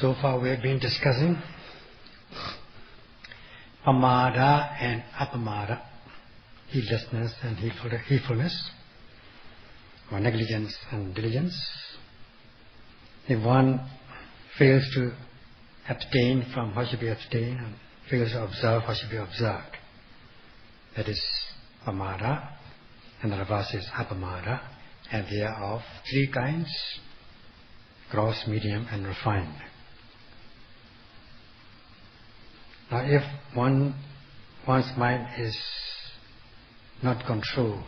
So far we have been discussing Pamada and Appamada, heedlessness and heedfulness, or negligence and diligence. If one fails to abstain from what should be abstained and fails to observe what should be observed, that is Pamada, and the reverse is Appamada, and they are of three kinds: gross, medium and refined. Now if one's mind is not controlled,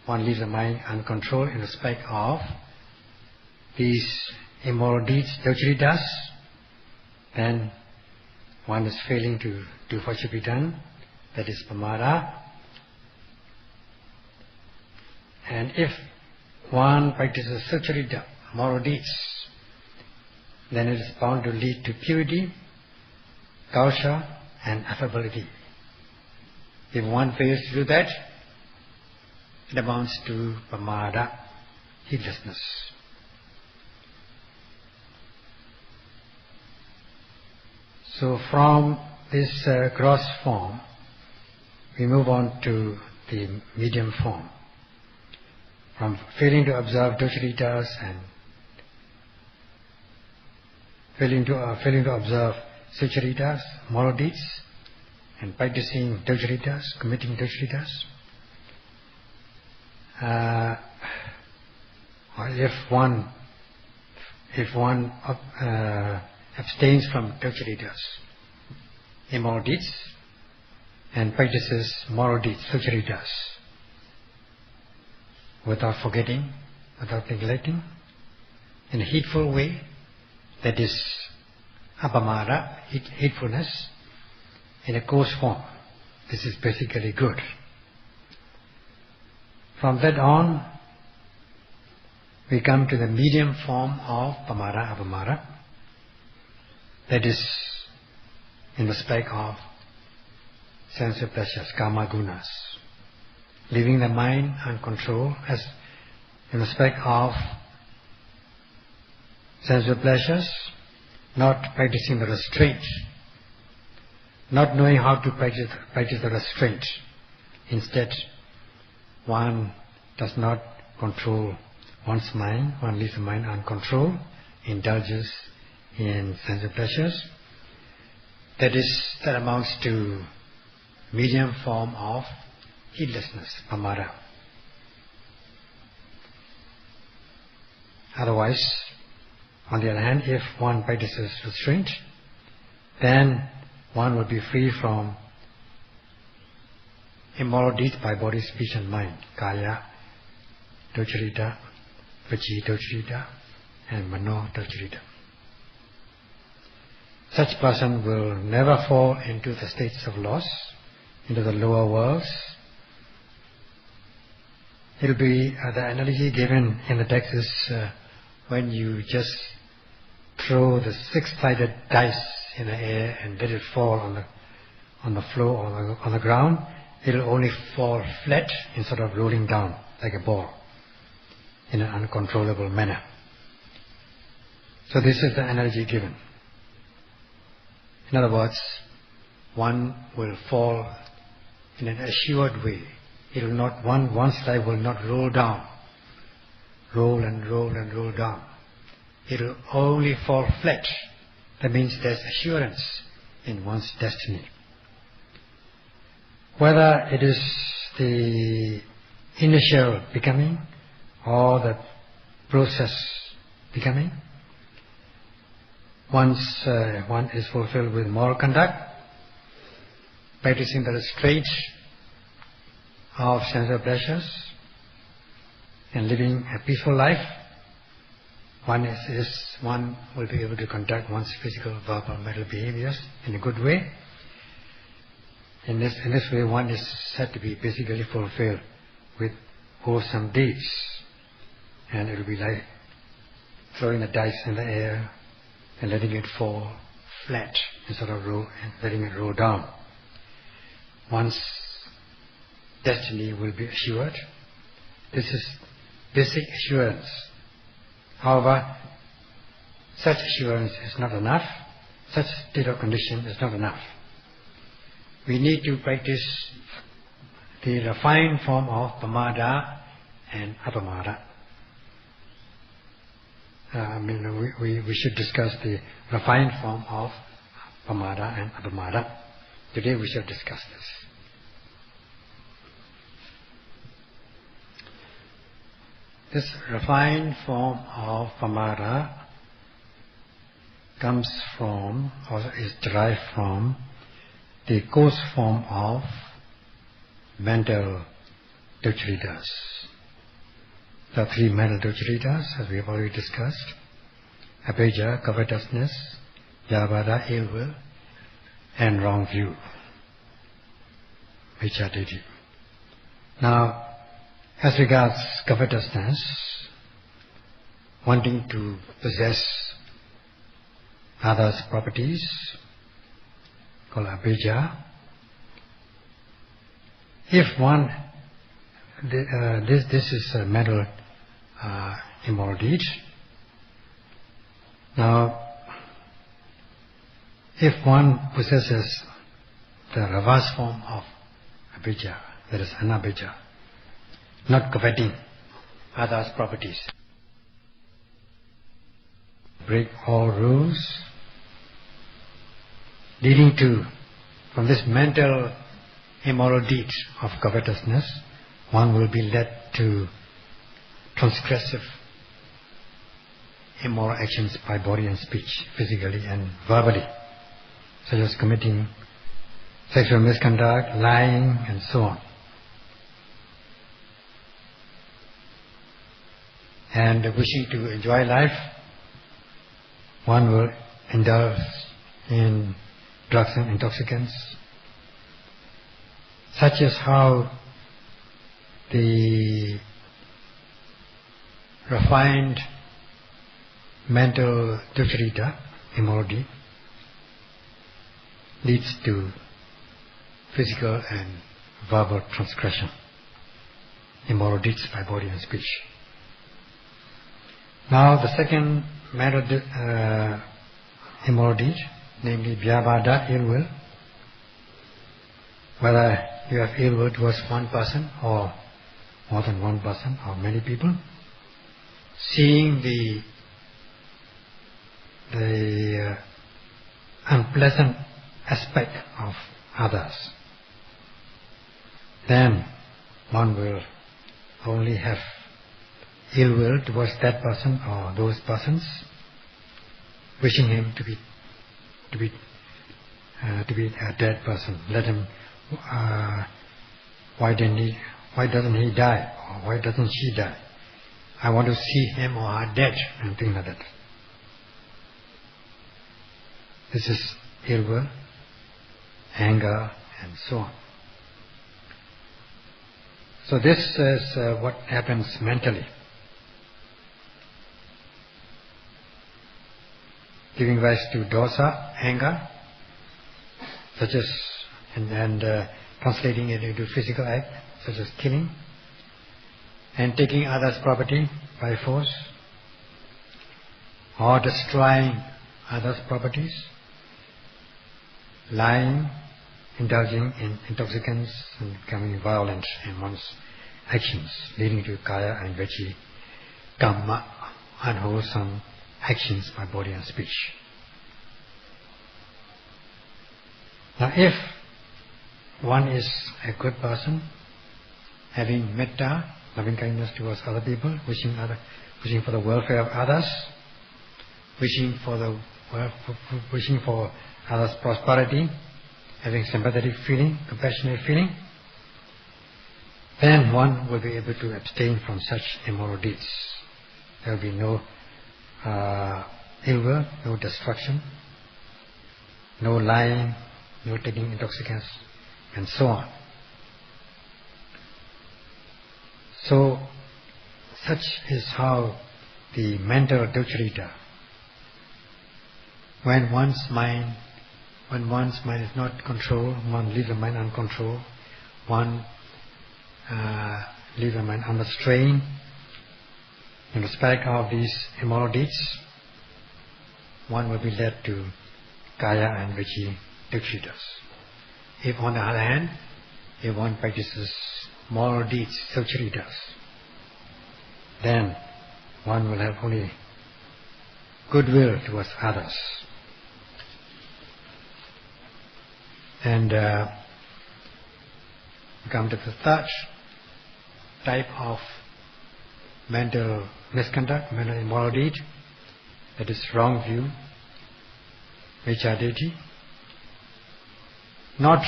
one leaves the mind uncontrolled in respect of these immoral deeds, dojritas, then one is failing to do what should be done, that is Pamada. And if one practices sucharita, moral deeds, then it is bound to lead to purity, kausha and affability. If one fails to do that, it amounts to Pamada, heedlessness. So from this gross form, we move on to the medium form. From failing to observe dojritas and failing to observe sucharitas, moral deeds, and practicing dojritas, committing dojritas. If one abstains from dojritas, immoral deeds, and practices moral deeds, sucharitas, without forgetting, without neglecting, in a heedful way, that is Appamada, heedfulness, in a coarse form. This is basically good. From that on, we come to the medium form of Pamada, Appamada, that is in respect of sensual pleasures, kama gunas, leaving the mind uncontrolled as in respect of sensual pleasures, not practicing the restraint, not knowing how to practice the restraint. Instead, one does not control one's mind, one leaves the mind uncontrolled, indulges in sensual pleasures. That amounts to medium form of heedlessness, Pamada. Otherwise, on the other hand, if one practices restraint, then one will be free from immoral deeds by body, speech and mind, kaya, dojrita, vaci dojrita, and mano dojrita. Such person will never fall into the states of loss, into the lower worlds. It will be the analogy given in the text is when you just throw the six-sided dice in the air and let it fall on the floor or on the ground, it will only fall flat instead of rolling down like a ball in an uncontrollable manner. So this is the analogy given. In other words, one will fall in an assured way. It will not, one's life will not roll down, roll and roll and roll down. It will only fall flat. That means there's assurance in one's destiny. Whether it is the initial becoming or the process becoming, once one is fulfilled with moral conduct, practicing the restraint of sensual pleasures and living a peaceful life, one will be able to conduct one's physical, verbal, mental behaviors in a good way. In this way, one is said to be basically fulfilled with wholesome deeds, and it will be like throwing the dice in the air and letting it fall flat instead of letting it roll down. One's destiny will be assured. This is basic assurance. However, such assurance is not enough. Such state of condition is not enough. We need to practice the refined form of Pamada and Appamada. We should discuss the refined form of Pamada and Appamada. Today we shall discuss this. This refined form of Pamada comes from, or is derived from, the coarse form of mental dukkhitas. The three mental dukkhitas, as we have already discussed: avijja, covetousness; vyavada, ill will; and wrong view, vichaditi. Now, as regards covetousness, wanting to possess others' properties, called avijja. If one, this is a mental immoral deed. Now, if one possesses the reverse form of avijja, that is anavijja, not coveting others' properties, break all rules, leading to, from this mental immoral deed of covetousness, one will be led to transgressive immoral actions by body and speech, physically and verbally, such as committing sexual misconduct, lying, and so on. And wishing to enjoy life, one will indulge in drugs and intoxicants. Such is how the refined mental dukkha, immorality, leads to physical and verbal transgression, immoral deeds by body and speech. Now the second mental immoral deed, namely vyavada, ill will, whether you have ill will towards one person or more than one person or many people, seeing the unpleasant aspect of others, then one will only have ill will towards that person or those persons, wishing him to be a dead person. Let him. Why doesn't he die? Or why doesn't she die? I want to see him or her dead, and things like that. This is ill will, anger, and so on. So this is what happens mentally, giving rise to dosa, anger, such as and translating it into physical act, such as killing, and taking others' property by force, or destroying others' properties, lying, indulging in intoxicants, and becoming violent in one's actions, leading to kaya and vachi kamma, unwholesome actions by body and speech. Now, if one is a good person, having metta, loving kindness towards other people, wishing for the welfare of others, wishing for others' prosperity, having sympathetic feeling, compassionate feeling, then one will be able to abstain from such immoral deeds. There will be no ill will, no destruction, no lying, no taking intoxicants, and so on. So, such is how the mental dukkha, when one's mind is not controlled, one leaves the mind uncontrolled, one leaves the mind under strain in respect of these immoral deeds, one will be led to Kaya and Vachi Dikshitas. If on the other hand, if one practices moral deeds, Sucharitas, then one will have only goodwill towards others. And come to the third type of mental misconduct, mental immoral deed, that is wrong view, Vichadeti, not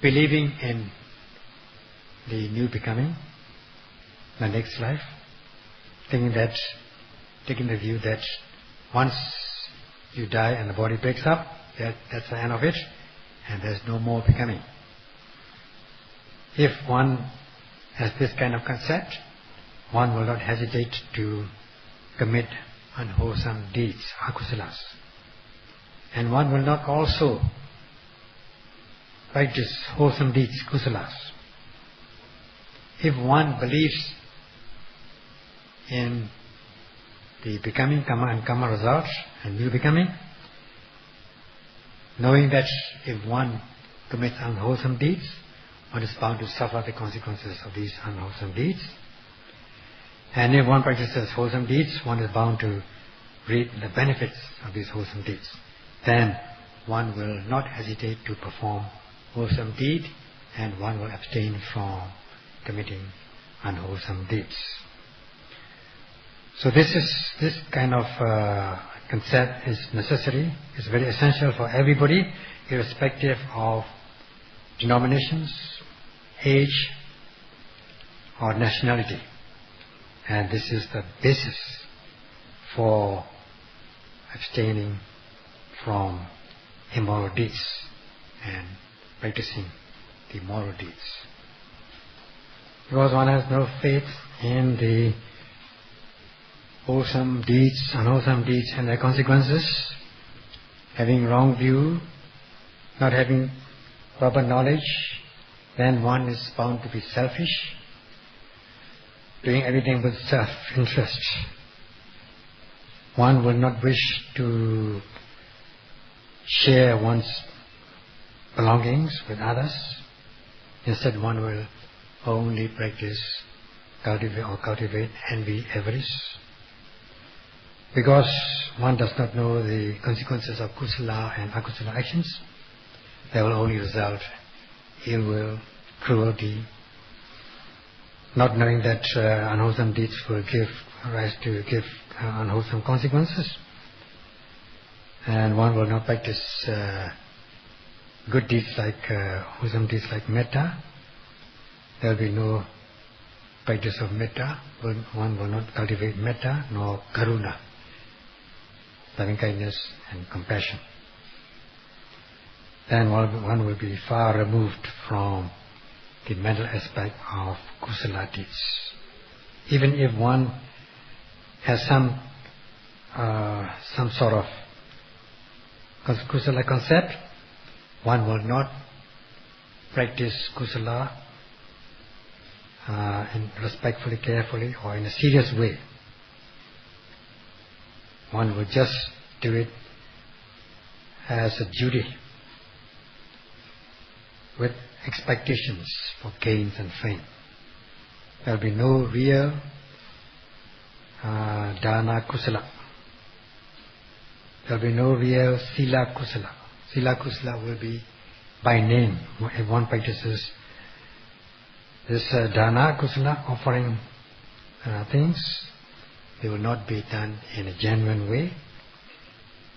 believing in the new becoming, the next life, taking the view that once you die and the body breaks up, that's the end of it, and there's no more becoming. If one has this kind of concept, one will not hesitate to commit unwholesome deeds, akusalas. And one will not also practice wholesome deeds, kusalas. If one believes in the becoming, karma and karma results, and new becoming, knowing that if one commits unwholesome deeds, one is bound to suffer the consequences of these unwholesome deeds. And if one practices wholesome deeds, one is bound to reap the benefits of these wholesome deeds. Then one will not hesitate to perform wholesome deed, and one will abstain from committing unwholesome deeds. So this kind of concept is necessary, is very essential for everybody, irrespective of denominations, age, or nationality. And this is the basis for abstaining from immoral deeds and practicing the moral deeds. Because one has no faith in the wholesome deeds, unwholesome deeds and their consequences, having wrong view, not having proper knowledge, then one is bound to be selfish, doing everything with self-interest. One will not wish to share one's belongings with others. Instead, one will only practice, cultivate envy, avarice. Because one does not know the consequences of kusala and akusala actions, they will only result ill will, cruelty, not knowing that unwholesome deeds will give rise to unwholesome consequences. And one will not practice good deeds like wholesome deeds like metta. There will be no practice of metta. One will not cultivate metta nor karuna, loving kindness and compassion. Then one will be far removed from the mental aspect of kusala deeds. Even if one has some sort of kusala concept, one will not practice kusala respectfully, carefully, or in a serious way. One will just do it as a duty, with expectations for gains and fame. There will be no real dana kusala. There will be no real sila kusala. Sila kusala will be by name. If one practices this dana kusala, offering things, they will not be done in a genuine way.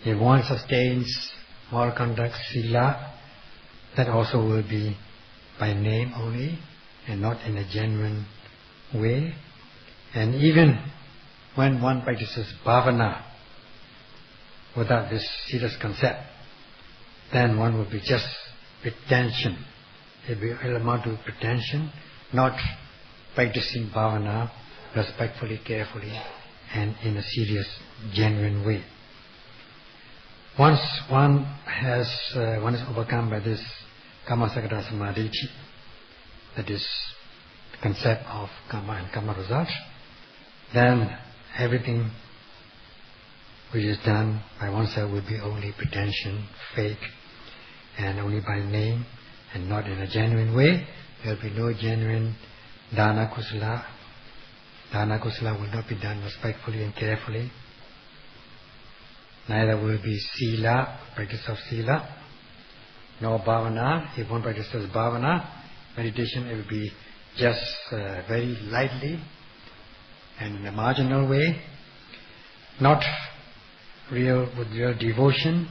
If one sustains moral conduct, sila, that also will be by name only and not in a genuine way. And even when one practices bhavana without this serious concept, then one will be just pretension. It will amount to pretension, not practicing bhavana respectfully, carefully, and in a serious, genuine way. Once one is overcome by this karma sakata samadhi, that is the concept of karma and karma results, then everything which is done by oneself will be only pretension, fake, and only by name, and not in a genuine way. There will be no genuine dana kusala. Dana kusala will not be done respectfully and carefully. Neither will be sila, practice of sila, nor bhavana. If one practices bhavana, meditation, it will be just very lightly and in a marginal way, not with real devotion.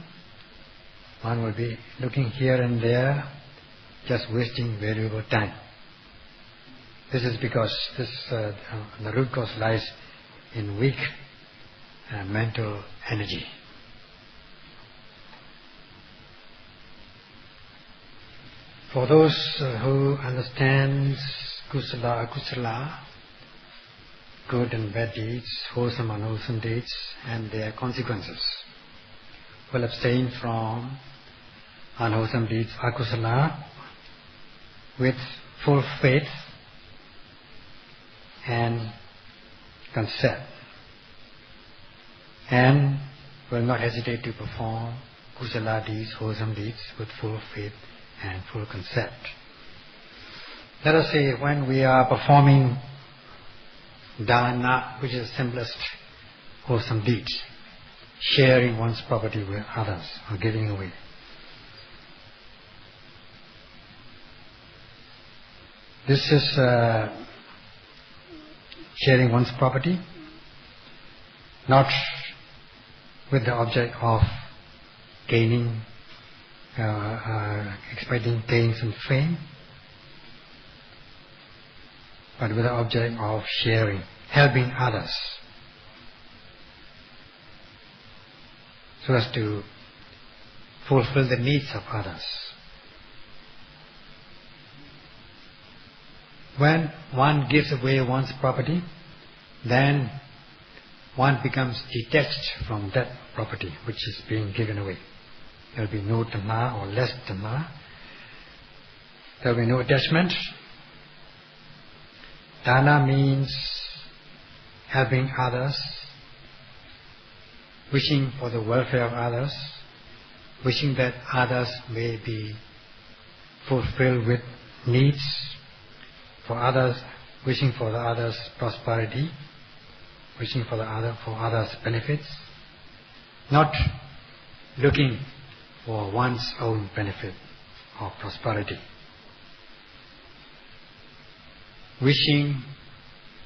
One will be looking here and there, just wasting valuable time. This is because the root cause lies in weak mental energy. For those who understand kusala, akusala, good and bad deeds, wholesome and unwholesome deeds, and their consequences, will abstain from unwholesome deeds, akusala, with full faith and consent, and will not hesitate to perform kusala deeds, wholesome deeds, with full faith and full consent. Let us say when we are performing dana, which is the simplest wholesome deeds, sharing one's property with others or giving away. This is sharing one's property, not with the object of gaining, expecting gains and fame, but with the object of sharing, helping others, so as to fulfill the needs of others. When one gives away one's property, then one becomes detached from that property which is being given away. There will be no dhamma or less dhamma. There will be no attachment. Dana means helping others, wishing for the welfare of others, wishing that others may be fulfilled with needs, for others, wishing for the others' prosperity, wishing for others' benefits, not looking for one's own benefit or prosperity. Wishing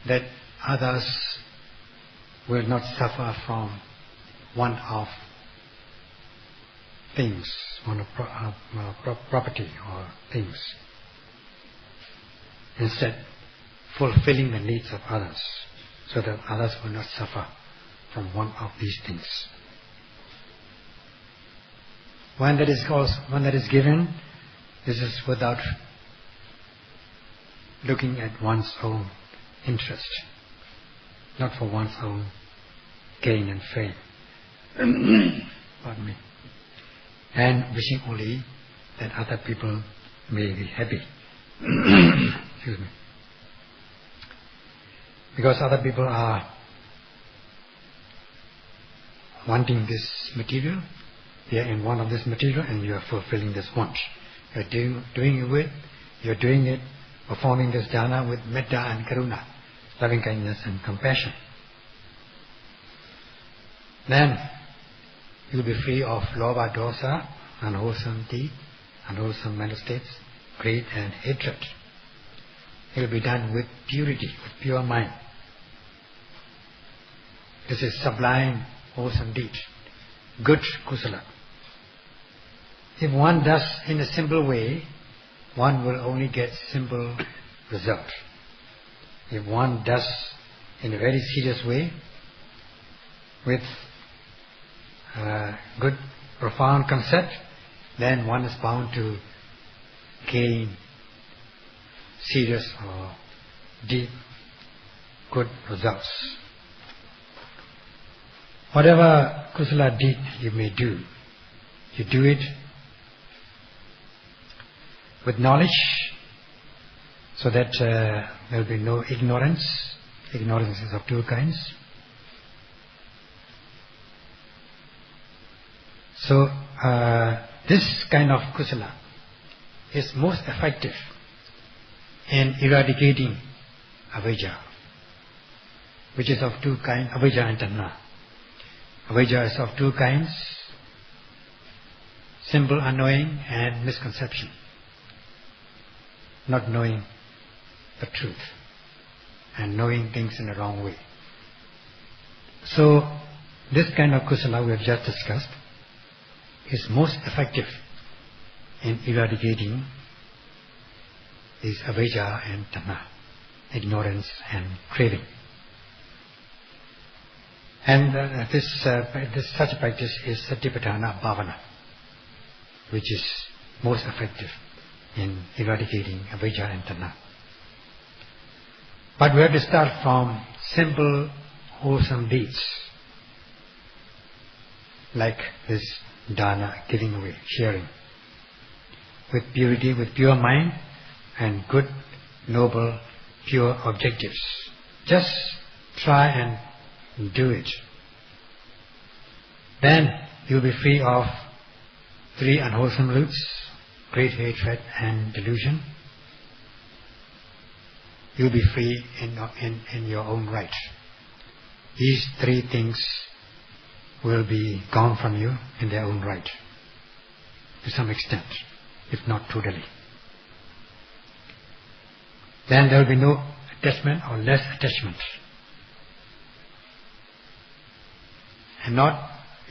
that others will not suffer from one of things, one of property or things. Instead, fulfilling the needs of others, so that others will not suffer from one of these things. When that is given, this is without looking at one's own interest, not for one's own gain and fame. Pardon me. And wishing only that other people may be happy. Excuse me. Because other people are wanting this material, they are in want of this material, and you are fulfilling this want. You are doing it, performing this dana with metta and karuna, loving kindness and compassion. Then you will be free of lobha, dosa, unwholesome deed, unwholesome mental states, greed and hatred. It will be done with purity, with pure mind. This is sublime, wholesome deed, good kusala. If one does in a simple way, one will only get simple result. If one does in a very serious way, with good, profound concept, then one is bound to gain serious or deep, good results. Whatever kusala deed you may do, you do it with knowledge, so that there will be no ignorance. Ignorance is of two kinds. So this kind of kusala is most effective in eradicating avijja, which is of two kinds, avijja and tanha. Avijja is of two kinds: simple unknowing and misconception, not knowing the truth and knowing things in the wrong way. So this kind of kusala we have just discussed is most effective in eradicating is avijja and tanha, ignorance and craving. And such practice is satipatthana bhavana, which is most effective in eradicating avijja and tanha. But we have to start from simple, wholesome deeds, like this dana, giving away, sharing, with purity, with pure mind and good, noble, pure objectives. Just try and do it. Then you will be free of three unwholesome roots: great hatred and delusion. You will be free in your own right. These three things will be gone from you in their own right, to some extent, if not totally. Then there will be no attachment or less attachment. And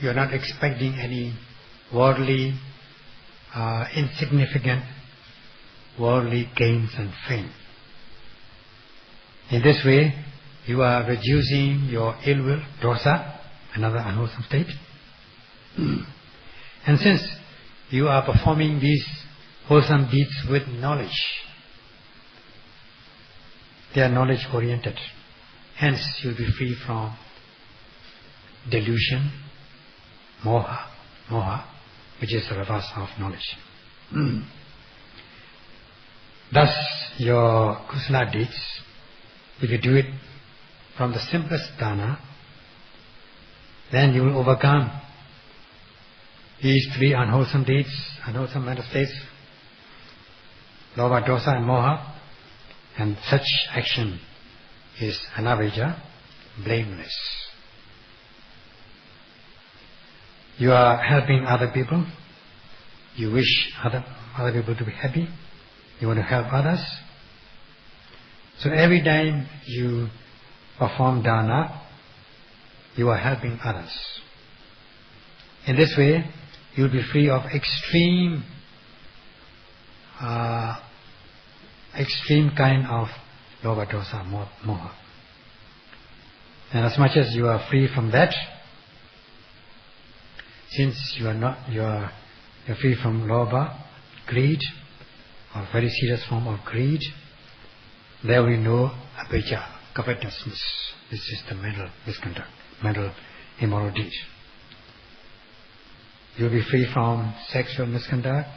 you are not expecting any worldly, insignificant worldly gains and fame. In this way, you are reducing your ill will, dosa, another unwholesome state. And since you are performing these wholesome deeds with knowledge, they are knowledge oriented. Hence, you will be free from delusion, moha, which is the reverse of knowledge. Thus, your kusala deeds, if you do it from the simplest dana, then you will overcome these three unwholesome deeds, unwholesome mental states, lobha, dosa and moha, and such action is anavijja, blameless. You are helping other people, you wish other people to be happy, you want to help others. So every time you perform dana, you are helping others. In this way, you will be free of extreme kind of lobha, dosa, moha. And as much as you are free from that, since you are free from lobha, greed, or very serious form of greed, there will be no avijja, covetousness. This is the mental misconduct, mental immoral deed. You will be free from sexual misconduct.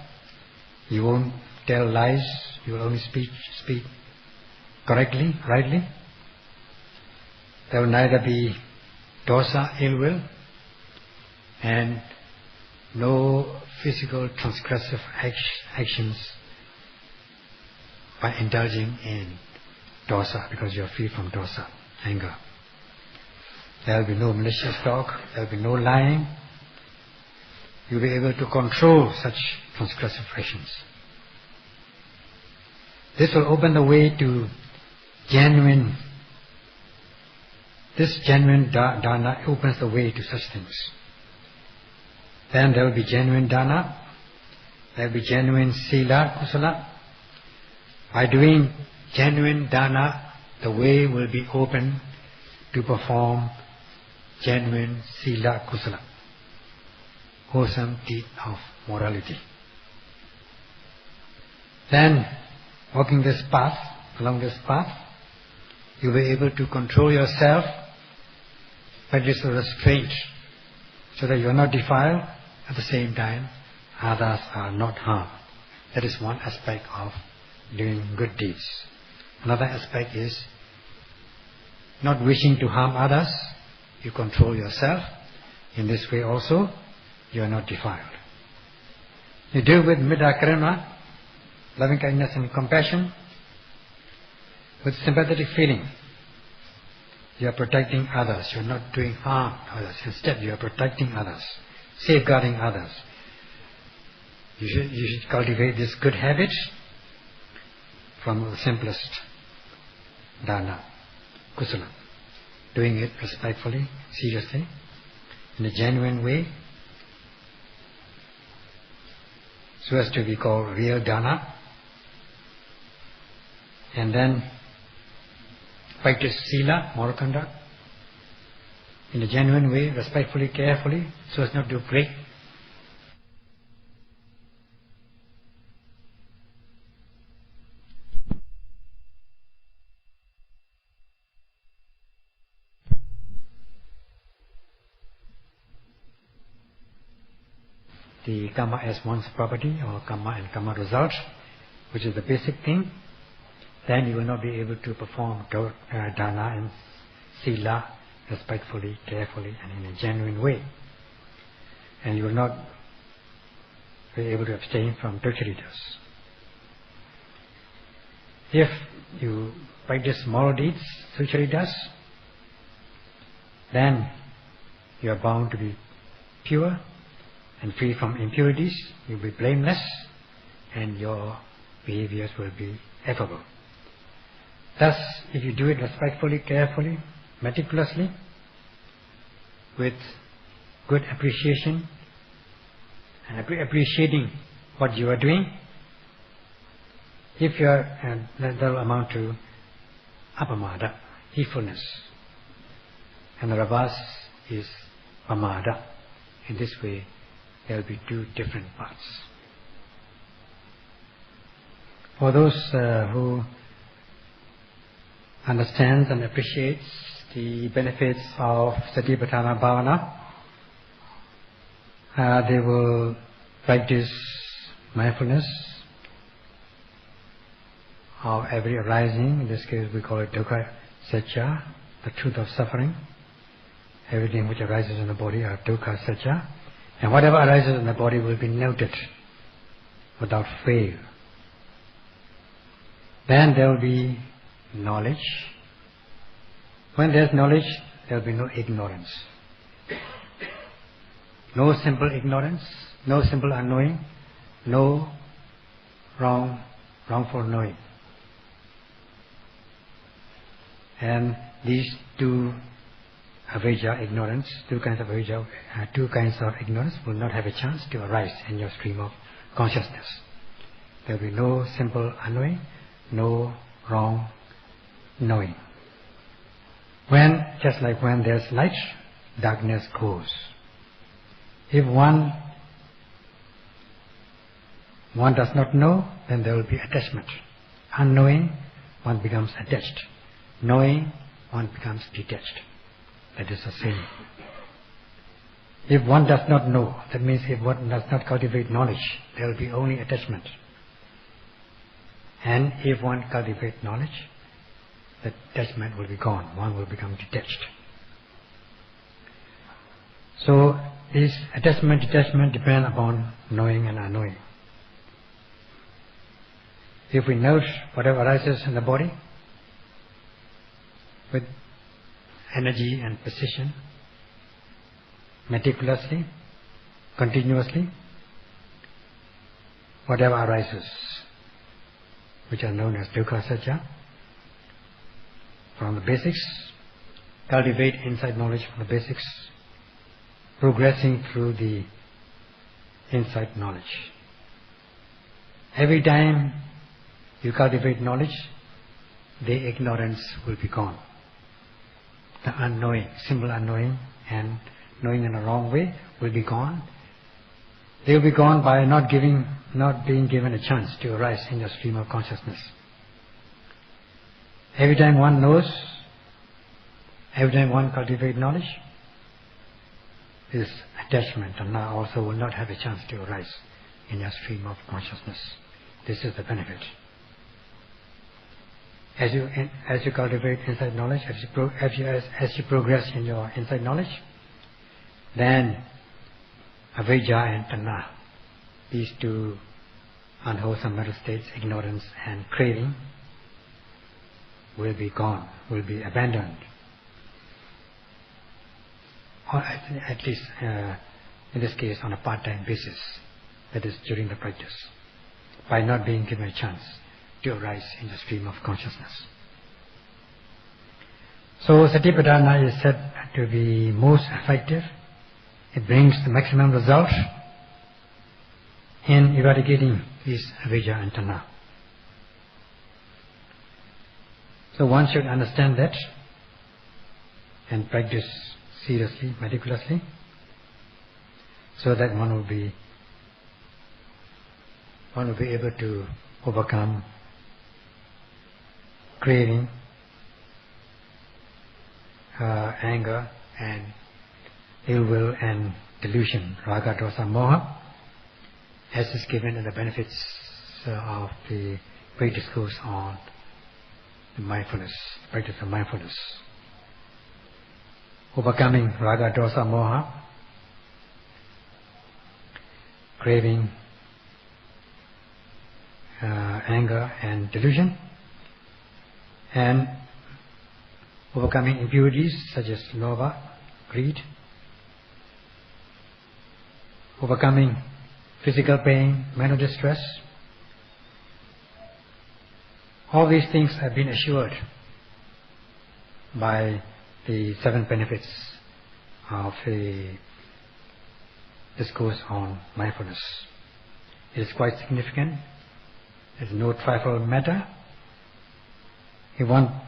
You won't tell lies. You will only speak correctly, rightly. There will neither be dosa, ill will, and no physical transgressive actions by indulging in dosa, because you are free from dosa, anger. There will be no malicious talk, there will be no lying. You will be able to control such transgressive actions. This will open the way to genuine. This genuine dana opens the way to such things. Then there will be genuine dana, there will be genuine sila, kusala. By doing genuine dana, the way will be open to perform genuine sila, kusala, wholesome deed of morality. Then, walking this path, along this path, you will be able to control yourself, practice restraint, so that you are not defiled, at the same time others are not harmed. That is one aspect of doing good deeds. Another aspect is not wishing to harm others. You control yourself. In this way also, you are not defiled. You do with Metta Karuna, loving kindness and compassion, with sympathetic feeling. You are protecting others. You are not doing harm to others. Instead, you are protecting others, safeguarding others. You should cultivate this good habit from the simplest dana, kusala. Doing it respectfully, seriously, in a genuine way, so as to be called real dana. And then practice sila, moral conduct, in a genuine way, respectfully, carefully, so as not to break the karma as one's property, or karma and karma result, which is the basic thing. Then you will not be able to perform dana and sila respectfully, carefully, and in a genuine way. And you will not be able to abstain from ducharitas. If you practice moral deeds, sucharitas, then you are bound to be pure and free from impurities. You will be blameless, and your behaviors will be affable. Thus, if you do it respectfully, carefully, meticulously, with good appreciation, and appreciating what you are doing, if you are, that will amount to Appamada, heedfulness, and the reverse is Pamada. In this way, there will be two different parts. For those who understands and appreciates the benefits of Satipatthana Bhavana, they will practice mindfulness of every arising. In this case we call it dukkha satya, the truth of suffering. Everything which arises in the body are dukkha satya, and whatever arises in the body will be noted without fail. Then there will be knowledge. When there is knowledge, there will be no ignorance. No simple ignorance, no simple unknowing, no wrongful knowing. And these two avijja, ignorance, two kinds of avijja, two kinds of ignorance will not have a chance to arise in your stream of consciousness. There will be no simple unknowing, no wrong knowing. Just like when there's light, darkness goes. If one does not know, then there will be attachment. Unknowing, one becomes attached. Knowing, one becomes detached. That is the same. If one does not know, that means if one does not cultivate knowledge, there will be only attachment. And if one cultivates knowledge, the attachment will be gone. One will become detached. So this attachment, detachment depend upon knowing and unknowing. If we note whatever arises in the body with energy and precision, meticulously, continuously, whatever arises, which are known as dukkha satya, from the basics, cultivate inside knowledge from the basics, progressing through the inside knowledge. Every time you cultivate knowledge, the ignorance will be gone. The unknowing, simple unknowing and knowing in a wrong way will be gone. They will be gone by not being given a chance to arise in your stream of consciousness. Every time one knows, every time one cultivates knowledge, this attachment and now also will not have a chance to arise in your stream of consciousness. This is the benefit. As you cultivate inside knowledge, as you progress in your inside knowledge, then avijja and tanna, these two unwholesome mental states, ignorance and craving, will be gone, will be abandoned, or at least in this case on a part-time basis, that is during the practice, by not being given a chance to arise in the stream of consciousness. So Satipatthana is said to be most effective. It brings the maximum result in eradicating these avijja and tanna. So one should understand that and practice seriously, meticulously, so that one will be able to overcome craving, anger and ill will and delusion, raga, dosa, moha, as is given in the benefits of the great discourse on the mindfulness, practice of mindfulness. Overcoming raga, dosa, moha, craving, anger and delusion, and overcoming impurities such as lobha, greed, overcoming physical pain, mental distress. All these things have been assured by the 7 benefits of the discourse on mindfulness. It is quite significant. It is no trifle matter. If one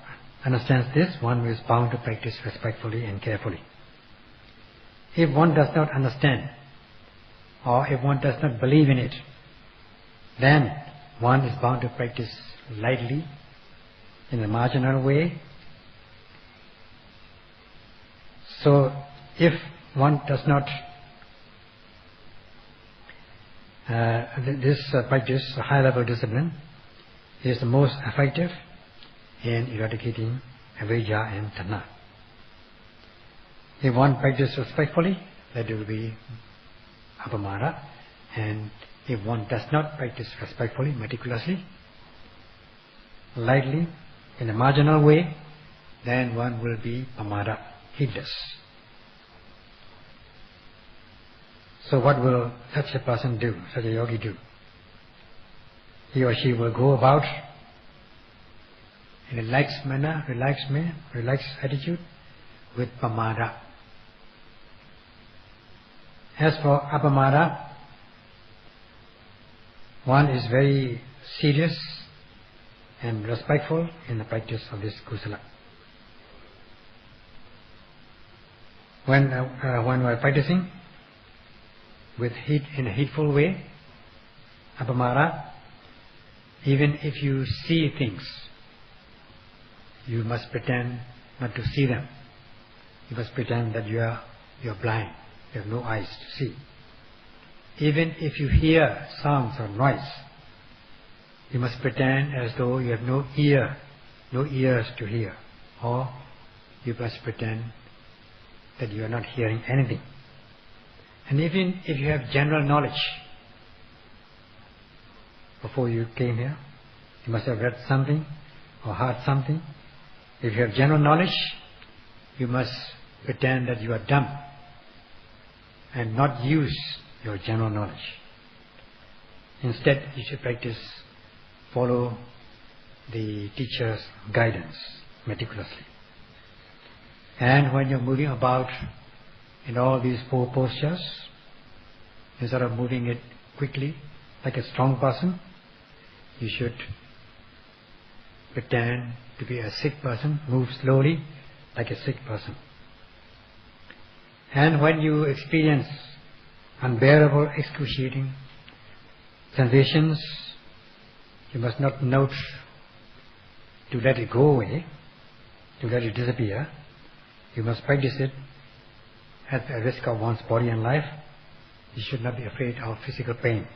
understands this, one is bound to practice respectfully and carefully. If one does not understand, or if one does not believe in it, then one is bound to practice lightly, in a marginal way. So if one does not this practice, high-level discipline, is the most effective in eradicating avijja and tanna. If one practices respectfully, that will be Appamada, and if one does not practice respectfully, meticulously, lightly, in a marginal way, then one will be Pamada, heedless. So what will such a person do, such a yogi do? He or she will go about in a relaxed manner, relaxed attitude, with Pamada. As for Appamada, one is very serious and respectful in the practice of this kusala. When we are practicing in a heedful way, Appamada, even if you see things, you must pretend not to see them. You must pretend that you are blind, you have no eyes to see. Even if you hear sounds or noise, you must pretend as though you have no ears to hear, or you must pretend that you are not hearing anything. And even if you have general knowledge, before you came here, you must have read something or heard something. If you have general knowledge, you must pretend that you are dumb and not use your general knowledge. Instead, you should follow the teacher's guidance meticulously. And when you're moving about in all these 4 postures, instead of moving it quickly like a strong person, you should pretend to be a sick person, move slowly like a sick person. And when you experience unbearable, excruciating sensations, you must not note to let it go away, to let it disappear. You must practice it at the risk of one's body and life. You should not be afraid of physical pain.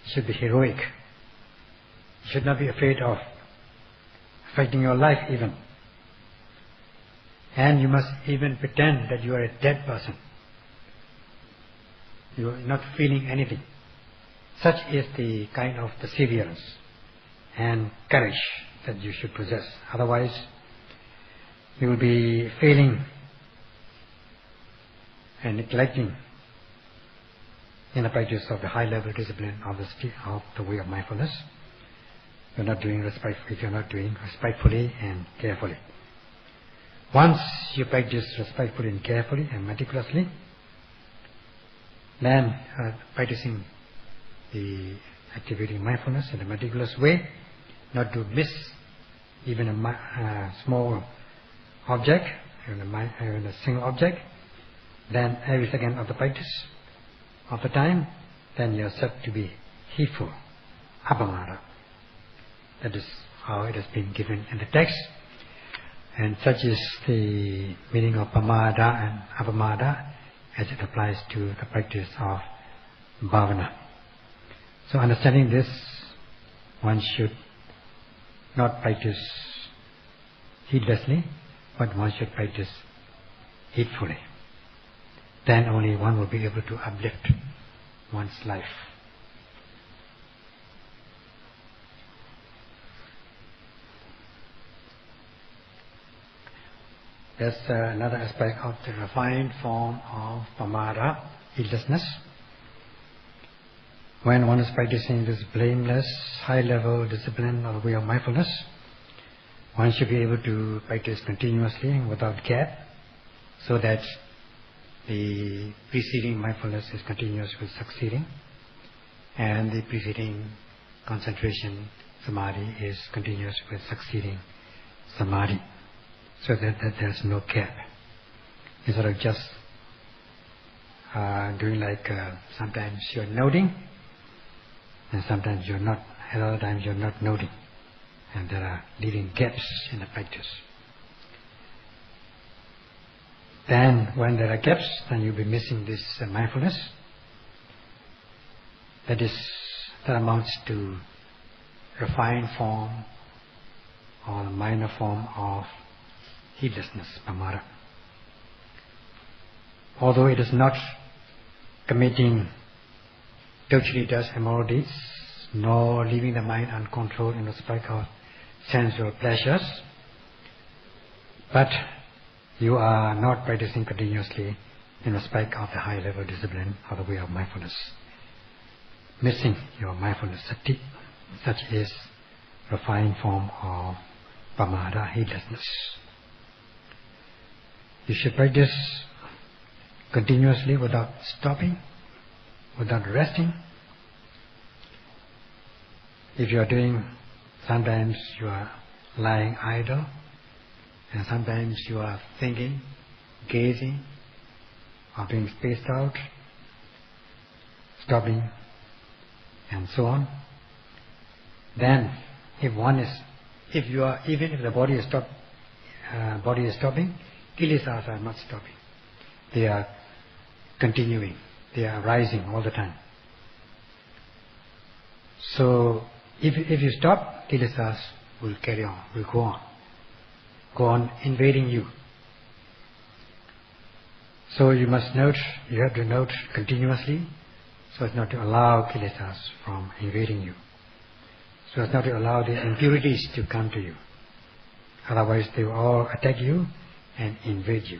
You should be heroic. You should not be afraid of affecting your life even. And you must even pretend that you are a dead person. You are not feeling anything. Such is the kind of perseverance and courage that you should possess. Otherwise, you will be failing and neglecting in the practice of the high-level discipline of the way of mindfulness. If you're not doing respectfully and carefully. Once you practice respectfully and carefully and meticulously, then practicing the activity of mindfulness in a meticulous way, not to miss even a small object, even a single object, then every second of the practice of the time, then you are said to be heedful, Appamada. That is how it has been given in the text. And such is the meaning of Pamada and Appamada as it applies to the practice of bhavana. So understanding this, one should not practice heedlessly, but one should practice heedfully. Then only one will be able to uplift one's life. That's another aspect of the refined form of Pamada, heedlessness. When one is practicing this blameless, high-level discipline or way of mindfulness, one should be able to practice continuously without gap, so that the preceding mindfulness is continuous with succeeding, and the preceding concentration, samadhi, is continuous with succeeding samadhi, so that there's no gap. Instead of just doing like sometimes you're noting, and sometimes you're not, at other times you're not noting, and there are leading gaps in the practice. Then when there are gaps, then you'll be missing this mindfulness. That amounts to refined form or minor form of heedlessness, Pamada. Although it is not committing tortuous immoral deeds, nor leaving the mind uncontrolled in respect of sensual pleasures, but you are not practicing continuously in respect of the high-level discipline or the way of mindfulness, missing your mindfulness sati. Such is refined form of Pamada, heedlessness. You should practice continuously without stopping, without resting. If you are doing, sometimes you are lying idle, and sometimes you are thinking, gazing, or being spaced out, stopping, and so on. Then, even if the body is stopping, kilesas are not stopping. They are continuing. They are rising all the time. So, if you stop, kilesas will carry on, will go on invading you. So you have to note continuously, so as not to allow kilesas from invading you, so as not to allow the impurities to come to you. Otherwise they will all attack you and invade you.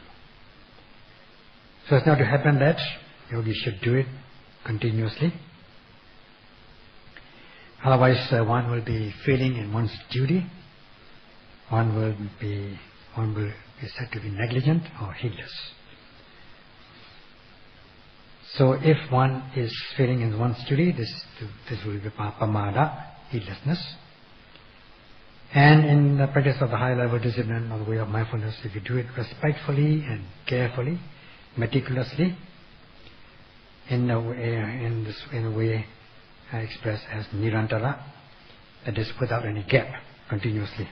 So as not to happen that, yogi should do it continuously. Otherwise one will be failing in one's duty. One will be said to be negligent or heedless. So if one is failing in one's duty, this will be Pamada, heedlessness. And in the practice of the high-level discipline or the way of mindfulness, if you do it respectfully and carefully, meticulously, in a way expressed as nirantara, that is without any gap, continuously,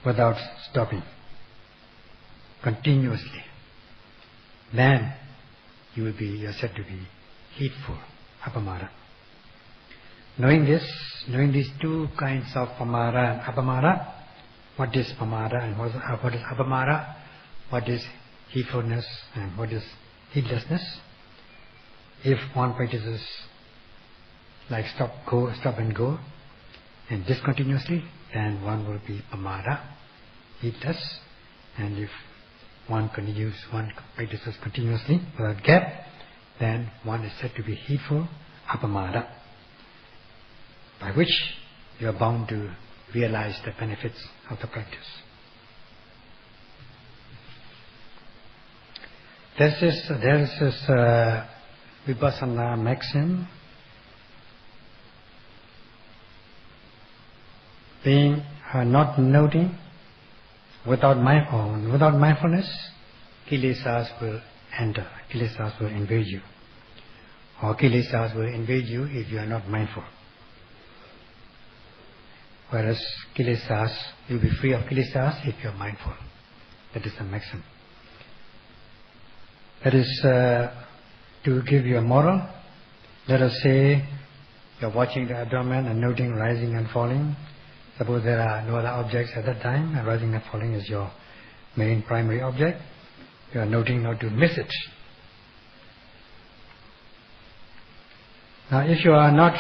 without stopping, continuously, then you are said to be heedful, Appamada. Knowing these two kinds of Pamada and Appamada, what is Pamada and what is Appamada, what is heedfulness and what is heedlessness. If one practices like stop and go, and discontinuously, then one will be Pamada, heedless. And if one practices continuously without gap, then one is said to be heedful, Appamada, by which you are bound to realize the benefits of the practice. There is this Vipassana maxim, being not noting without mindfulness, kilesas will enter, kilesas will invade you, or kilesas will invade you if you are not mindful. Whereas kilesas, you will be free of kilesas if you are mindful. That is the maxim. That is to give you a moral. Let us say you are watching the abdomen and noting rising and falling. Suppose there are no other objects at that time, and rising and falling is your main primary object. You are noting not to miss it. Now, if you are not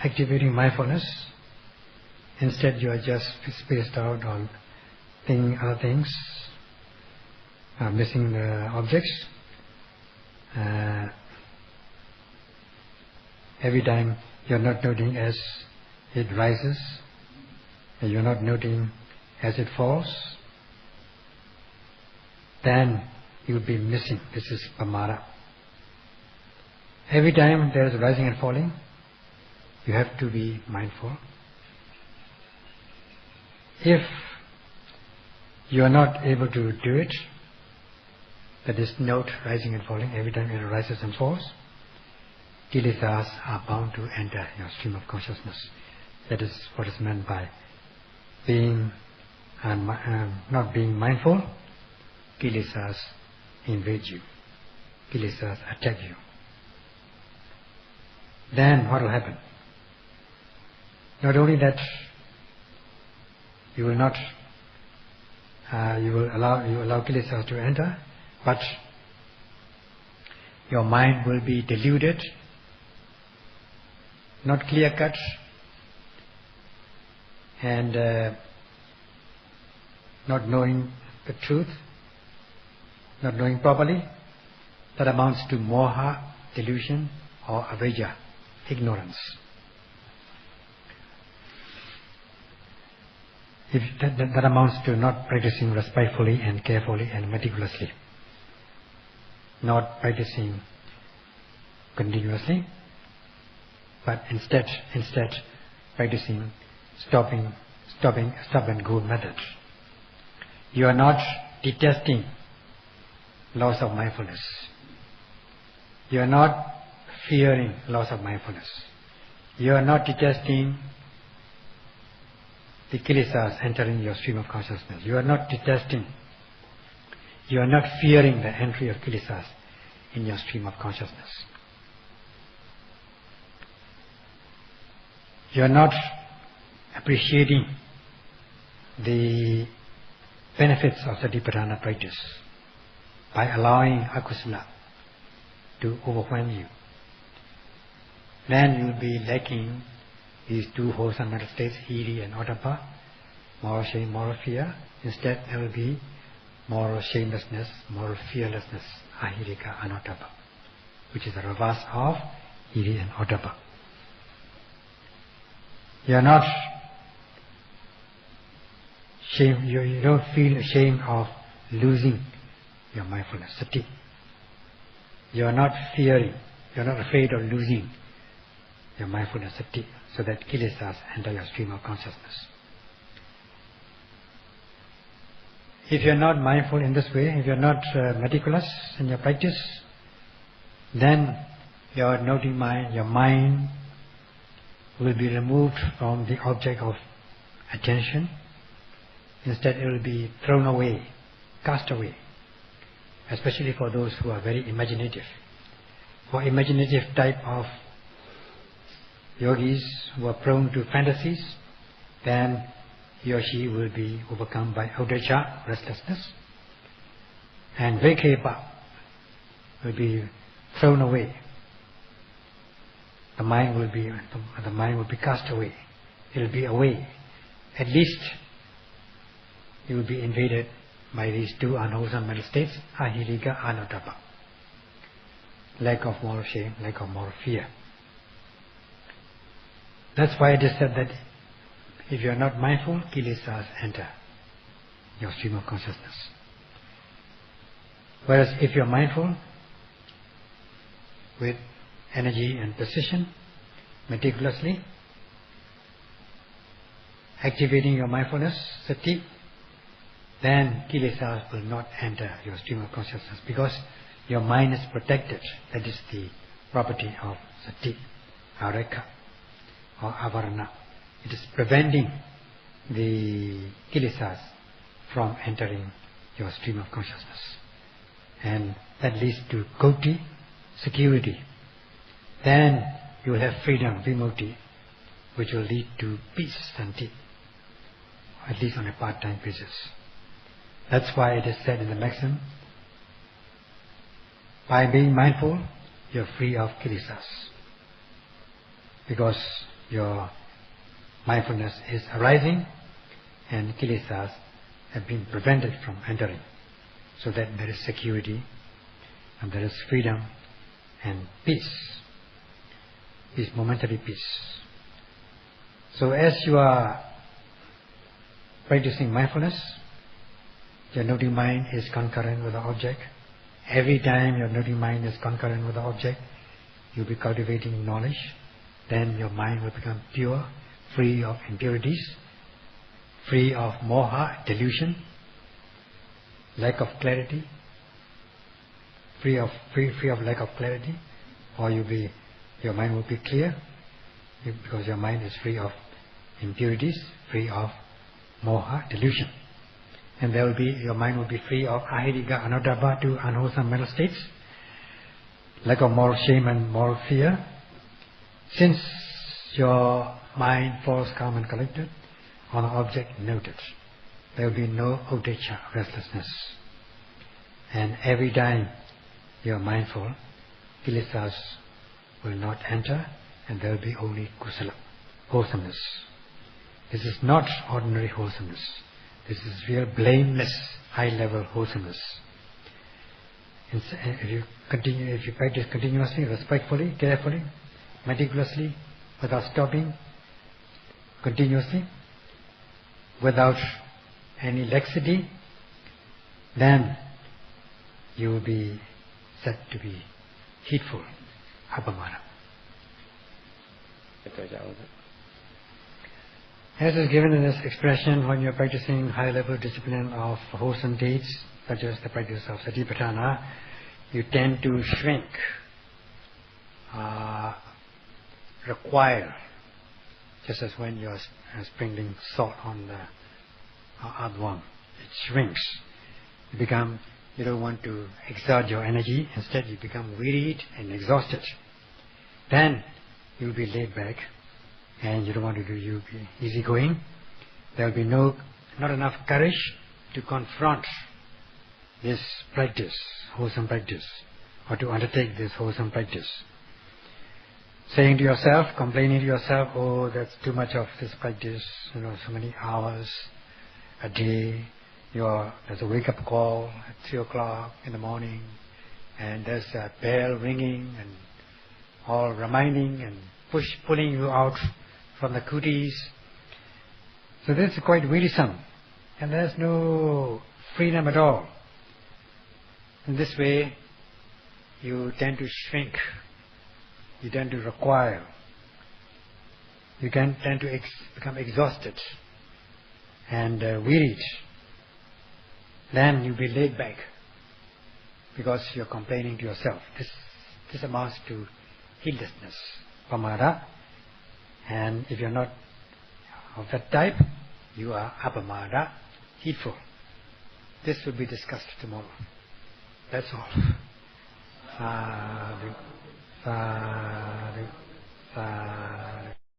activating mindfulness, instead you are just spaced out on thinking other things, missing the objects. Every time you are not noting as it rises, and you are not noting as it falls, then you will be missing. This is Pamada. Every time there is rising and falling, you have to be mindful. If you are not able to do it, that is, note rising and falling every time it rises and falls, kilesas are bound to enter your stream of consciousness. That is what is meant by being not being mindful. Kilesas invade you. Kilesas attack you. Then what will happen? Not only that, you will allow kilesas to enter, but your mind will be deluded, not clear-cut, and not knowing the truth, not knowing properly. That amounts to moha, delusion, or avijja, ignorance. If that amounts to not practicing respectfully and carefully and meticulously, not practicing continuously, but instead practicing stop and go method. You are not detesting loss of mindfulness. You are not fearing loss of mindfulness. You are not detesting the kilesas entering your stream of consciousness. You are not detesting, you are not fearing the entry of kilesas in your stream of consciousness. You are not appreciating the benefits of Satipatthana practice by allowing akusala to overwhelm you. Then you will be lacking these two wholesome mental states, hiri and ottappa, moral shame, moral fear. Instead, there will be moral shamelessness, moral fearlessness, ahirika and ottappa, which is the reverse of hiri and ottappa. You are not shame. You don't feel ashamed of losing your mindfulness, sati. You are not fearing. You are not afraid of losing your mindfulness, sati, so that kilesas enter your stream of consciousness. If you are not mindful in this way, if you are not meticulous in your practice, then your noting mind, your mind will be removed from the object of attention. Instead, it will be thrown away, cast away, especially for those who are very imaginative. For imaginative type of yogis who are prone to fantasies, then he or she will be overcome by udacca, restlessness, and vikepa, will be thrown away. The mind will be cast away. It will be away. At least it will be invaded by these two unwholesome mental states, ahirika, anotapa. Lack of moral shame, lack of moral fear. That's why it is said that if you are not mindful, kilesas enter your stream of consciousness. Whereas if you are mindful, with energy and precision, meticulously, activating your mindfulness, sati, then kilesas will not enter your stream of consciousness because your mind is protected. That is the property of sati, areka, or avarana. It is preventing the kilesas from entering your stream of consciousness. And that leads to koti, security. Then you will have freedom, vimukti, which will lead to peace, santi, at least on a part-time basis. That's why it is said in the maxim, by being mindful, you are free of kilesas. Because your mindfulness is arising and kilesas have been prevented from entering. So that there is security and there is freedom and peace. Peace, momentary peace. So as you are practicing mindfulness, your noting mind is concurrent with the object. Every time your noting mind is concurrent with the object, you'll be cultivating knowledge. Then your mind will become pure, free of impurities, free of moha, delusion, lack of clarity, free of lack of clarity, or your mind will be clear because your mind is free of impurities, free of moha, delusion. And your mind will be free of ahirika, anodapa, two unwholesome mental states, lack of moral shame and moral fear. Since your mind falls calm and collected on an object noted, there will be no uddhacca, restlessness. And every time you are mindful, kilesas will not enter, and there will be only kusala, wholesomeness. This is not ordinary wholesomeness. This is real blameless, high-level wholesomeness. If you practice continuously, respectfully, carefully, meticulously, without stopping, continuously, without any laxity, then you will be said to be heedful, Appamada. As is given in this expression, when you are practicing high-level discipline of wholesome deeds, such as the practice of satipatthana, you tend to shrink, require, just as when you are sprinkling salt on the earthworm, it shrinks. You don't want to exert your energy, instead you become wearied and exhausted. Then you will be laid back, and you don't want to you'll be easygoing. There will be not enough courage to confront this practice, wholesome practice, or to undertake this wholesome practice. Saying to yourself, complaining to yourself, oh, that's too much of this practice, so many hours a day, there's a wake-up call at 3 o'clock in the morning, and there's a bell ringing and all reminding and pulling you out from the kutis. So this is quite wearisome, and there's no freedom at all. In this way, you tend to shrink, you tend to require, you can tend to become exhausted and wearied. Then you'll be laid back because you're complaining to yourself. This amounts to heedlessness, Pamada. And if you're not of that type, you are Appamada, heedful. This will be discussed tomorrow. That's all. Sadhu, sadhu, sadhu.